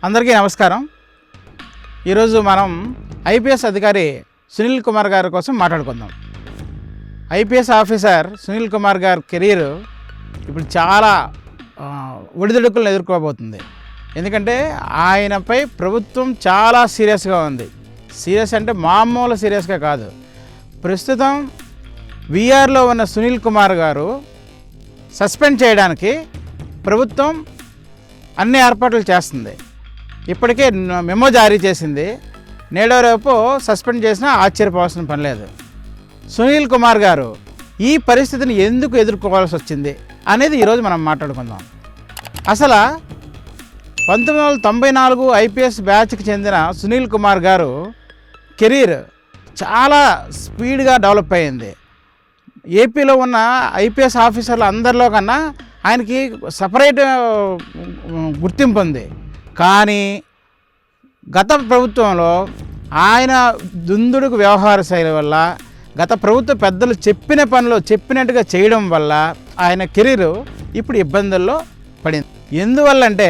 అందరికీ నమస్కారం. ఈరోజు మనం ఐపీఎస్ అధికారి సునీల్ కుమార్ గారి కోసం మాట్లాడుకుందాం. ఐపీఎస్ ఆఫీసర్ సునీల్ కుమార్ గారి కెరీర్ ఇప్పుడు చాలా ఒడిదుడుకులను ఎదుర్కోబోతుంది. ఎందుకంటే ఆయనపై ప్రభుత్వం చాలా సీరియస్గా ఉంది. సీరియస్ అంటే మామూలు సీరియస్గా కాదు. ప్రస్తుతం వీఆర్లో ఉన్న సునీల్ కుమార్ గారు సస్పెండ్ చేయడానికి ప్రభుత్వం అన్ని ఏర్పాట్లు చేస్తుంది. ఇప్పటికే మెమో జారీ చేసింది. నేడో రేపు సస్పెండ్ చేసినా ఆశ్చర్యపోవాల్సిన పని లేదు. సునీల్ కుమార్ గారు ఈ పరిస్థితిని ఎందుకు ఎదుర్కోవాల్సి వచ్చింది అనేది ఈరోజు మనం మాట్లాడుకుందాం. అసలు 1994 ఐపీఎస్ బ్యాచ్కి చెందిన సునీల్ కుమార్ గారు కెరీర్ చాలా స్పీడ్గా డెవలప్ అయ్యింది. ఏపీలో ఉన్న ఐపీఎస్ ఆఫీసర్లు అందరిలో కన్నా ఆయనకి సపరేట్ గుర్తింపు ఉంది. కానీ గత ప్రభుత్వంలో ఆయన దుందుడుకు వ్యవహార శైలి వల్ల, గత ప్రభుత్వ పెద్దలు చెప్పిన పనులు చెప్పినట్టుగా చేయడం వల్ల ఆయన కెరీరు ఇప్పుడు ఇబ్బందుల్లో పడింది. ఎందువల్లంటే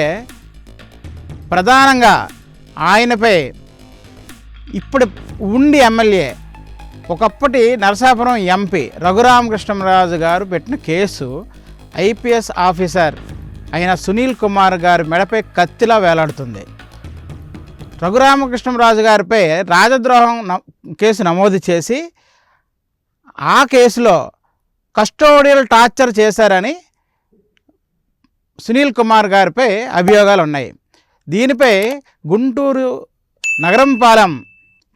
ప్రధానంగా ఆయనపై ఇప్పుడు ఉండి ఎమ్మెల్యే ఒకప్పటి నరసాపురం ఎంపీ రఘురామకృష్ణరాజు గారు పెట్టిన కేసు ఐపీఎస్ ఆఫీసర్ అయిన సునీల్ కుమార్ గారి మెడపై కత్తిలా వేలాడుతుంది. రఘురామకృష్ణరాజు గారిపై రాజద్రోహం కేసు నమోదు చేసి ఆ కేసులో కస్టోడియల్ టార్చర్ చేశారని సునీల్ కుమార్ గారిపై అభియోగాలు ఉన్నాయి. దీనిపై గుంటూరు నగరంపాలెం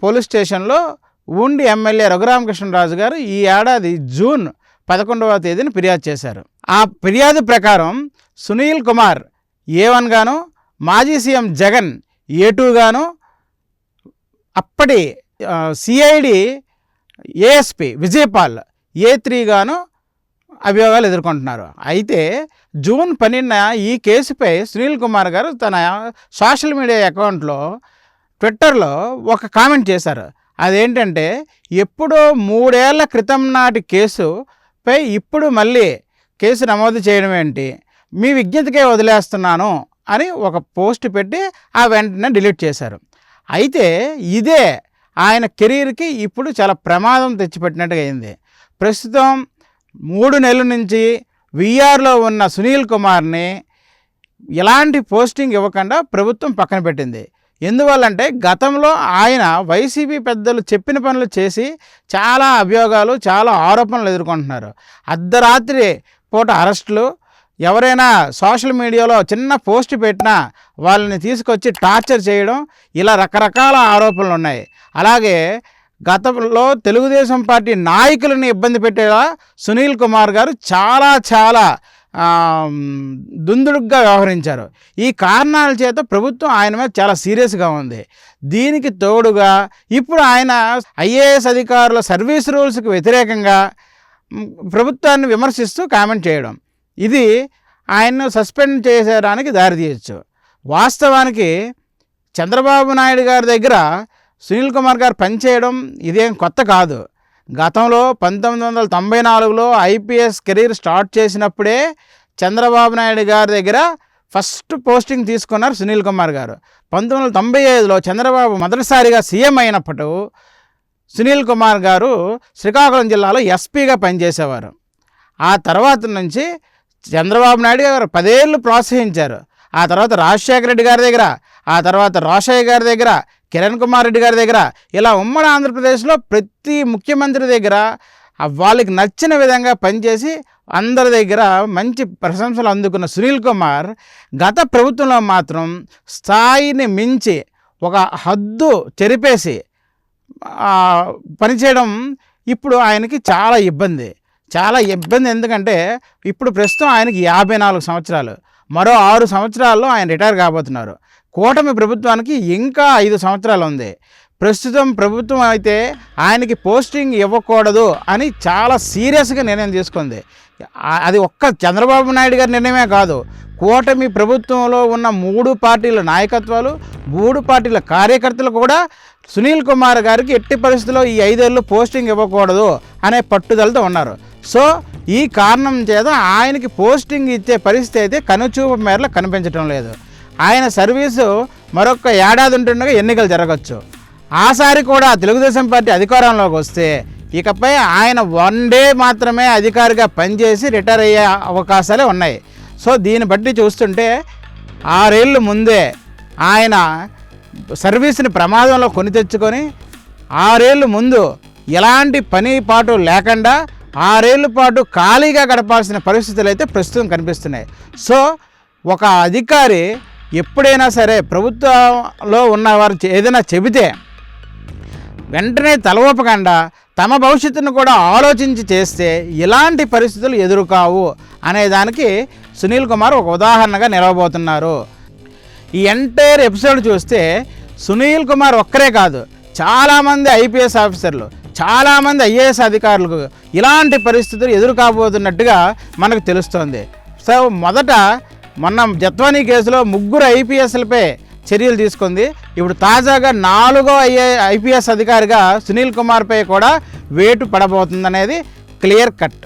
పోలీస్ స్టేషన్లో ఉండి ఎమ్మెల్యే రఘురామకృష్ణరాజు గారు ఈ ఏడాది జూన్ 11వ తేదీన ఫిర్యాదు చేశారు. ఆ ఫిర్యాదు ప్రకారం సునీల్ కుమార్ A1 గాను, మాజీ సీఎం జగన్ A2 గాను, అప్పటి సిఐడి ఏఎస్పి విజయపాల్ A3 గాను అభియోగాలు ఎదుర్కొంటున్నారు. అయితే జూన్ 12న ఈ కేసుపై సునీల్ కుమార్ గారు తన సోషల్ మీడియా అకౌంట్లో ట్విట్టర్లో ఒక కామెంట్ చేశారు. అదేంటంటే, ఎప్పుడో 3 ఏళ్ల క్రితం నాటి కేసుపై ఇప్పుడు మళ్ళీ కేసు నమోదు చేయడం ఏంటి, మీ విజ్ఞతకే వదిలేస్తున్నాను అని ఒక పోస్ట్ పెట్టి ఆ వెంటనే డిలీట్ చేశారు. అయితే ఇదే ఆయన కెరీర్కి ఇప్పుడు చాలా ప్రమాదం తెచ్చిపెట్టినట్టుగా అయింది. ప్రస్తుతం 3 నెలల నుంచి వీఆర్లో ఉన్న సునీల్ కుమార్ని ఎలాంటి పోస్టింగ్ ఇవ్వకుండా ప్రభుత్వం పక్కన పెట్టింది. ఎందువల్లంటే గతంలో ఆయన వైసీపీ పెద్దలు చెప్పిన పనులు చేసి చాలా అభియోగాలు, చాలా ఆరోపణలు ఎదుర్కొంటున్నారు. అర్ధరాత్రి పూట అరెస్టులు, ఎవరైనా సోషల్ మీడియాలో చిన్న పోస్ట్ పెట్టినా వాళ్ళని తీసుకొచ్చి టార్చర్ చేయడం, ఇలా రకరకాల ఆరోపణలు ఉన్నాయి. అలాగే గతంలో తెలుగుదేశం పార్టీ నాయకులను ఇబ్బంది పెట్టేలా సునీల్ కుమార్ గారు చాలా దుందుడుగ్గా వ్యవహరించారు. ఈ కారణాల చేత ప్రభుత్వం ఆయన మీద చాలా సీరియస్గా ఉంది. దీనికి తోడుగా ఇప్పుడు ఆయన ఐఏఎస్ అధికారుల సర్వీస్ రూల్స్కి వ్యతిరేకంగా ప్రభుత్వాన్ని విమర్శిస్తూ కామెంట్ చేయడం, ఇది ఆయన్ను సస్పెండ్ చేసేయడానికి దారితీయచ్చు. వాస్తవానికి చంద్రబాబు నాయుడు గారి దగ్గర సునీల్ కుమార్ గారు పనిచేయడం ఇదేం కొత్త కాదు. గతంలో 1994లో ఐపీఎస్ కెరీర్ స్టార్ట్ చేసినప్పుడే చంద్రబాబు నాయుడు గారి దగ్గర ఫస్ట్ పోస్టింగ్ తీసుకున్నారు సునీల్ కుమార్ గారు. 1995లో చంద్రబాబు మొదటిసారిగా సీఎం అయినప్పుడు సునీల్ కుమార్ గారు శ్రీకాకుళం జిల్లాలో ఎస్పీగా పనిచేసేవారు. ఆ తర్వాత నుంచి చంద్రబాబు నాయుడు గారు 10 ఏళ్ళు ప్రోత్సహించారు. ఆ తర్వాత రాజశేఖర రెడ్డి గారి దగ్గర, ఆ తర్వాత రోషయ్య గారి దగ్గర, కిరణ్ కుమార్ రెడ్డి గారి దగ్గర, ఇలా ఉమ్మడి ఆంధ్రప్రదేశ్లో ప్రతి ముఖ్యమంత్రి దగ్గర వాళ్ళకి నచ్చిన విధంగా పనిచేసి అందరి దగ్గర మంచి ప్రశంసలు అందుకున్న సునీల్ కుమార్ గత ప్రభుత్వంలో మాత్రం స్థాయిని మించి ఒక హద్దు చెరిపేసి పనిచేయడం ఇప్పుడు ఆయనకి చాలా ఇబ్బంది. ఎందుకంటే ఇప్పుడు ప్రస్తుతం ఆయనకి 54 సంవత్సరాలు, మరో 6 సంవత్సరాల్లో ఆయన రిటైర్ కాబోతున్నారు. కూటమి ప్రభుత్వానికి ఇంకా 5 సంవత్సరాలు ఉంది. ప్రస్తుతం ప్రభుత్వం అయితే ఆయనకి పోస్టింగ్ ఇవ్వకూడదు అని చాలా సీరియస్గా నిర్ణయం తీసుకుంది. అది ఒక్క చంద్రబాబు నాయుడు గారి నిర్ణయమే కాదు, కూటమి ప్రభుత్వంలో ఉన్న 3 పార్టీల నాయకత్వాలు, 3 పార్టీల కార్యకర్తలు కూడా సునీల్ కుమార్ గారికి ఎట్టి పరిస్థితుల్లో ఈ 5 ఏళ్ళు పోస్టింగ్ ఇవ్వకూడదు అనే పట్టుదలతో ఉన్నారు. సో ఈ కారణం చేత ఆయనకి పోస్టింగ్ ఇచ్చే పరిస్థితి అయితే కనుచూపు మేరలో కనిపించడం లేదు. ఆయన సర్వీసు మరొక ఏడాది ఉంటుండగా ఎన్నికలు జరగచ్చు. ఆసారి కూడా తెలుగుదేశం పార్టీ అధికారంలోకి వస్తే ఇకపై ఆయన 1 డే మాత్రమే అధికారిగా పనిచేసి రిటైర్ అయ్యే అవకాశాలే ఉన్నాయి. సో దీన్ని బట్టి చూస్తుంటే 6 ఏళ్ళు ముందే ఆయన సర్వీస్ని ప్రమాదంలో కొని తెచ్చుకొని 6 ఏళ్ళు ముందు ఎలాంటి పని పాటు లేకుండా 6 ఏళ్ళ పాటు ఖాళీగా గడపాల్సిన పరిస్థితులు అయితే ప్రస్తుతం కనిపిస్తున్నాయి. సో ఒక అధికారి ఎప్పుడైనా సరే ప్రభుత్వంలో ఉన్నవారు ఏదైనా చెబితే వెంటనే తలవపకుండా తమ భవిష్యత్తును కూడా ఆలోచించి చేస్తే ఇలాంటి పరిస్థితులు ఎదురుకావు అనేదానికి సునీల్ కుమార్ ఒక ఉదాహరణగా నిలవబోతున్నారు. ఈ ఎంటైర్ ఎపిసోడ్ చూస్తే సునీల్ కుమార్ ఒక్కరే కాదు, చాలామంది ఐపీఎస్ ఆఫీసర్లు, చాలామంది ఐఏఎస్ అధికారులకు ఇలాంటి పరిస్థితులు ఎదురుకాబోతున్నట్టుగా మనకు తెలుస్తోంది. సో మొదట మొన్న జత్వానీ కేసులో 3 ఐపీఎస్లపై చర్యలు తీసుకుంది. ఇప్పుడు తాజాగా 4వ ఐపీఎస్ అధికారిగా సునీల్ కుమార్పై కూడా వేటు పడబోతుందనేది క్లియర్ కట్.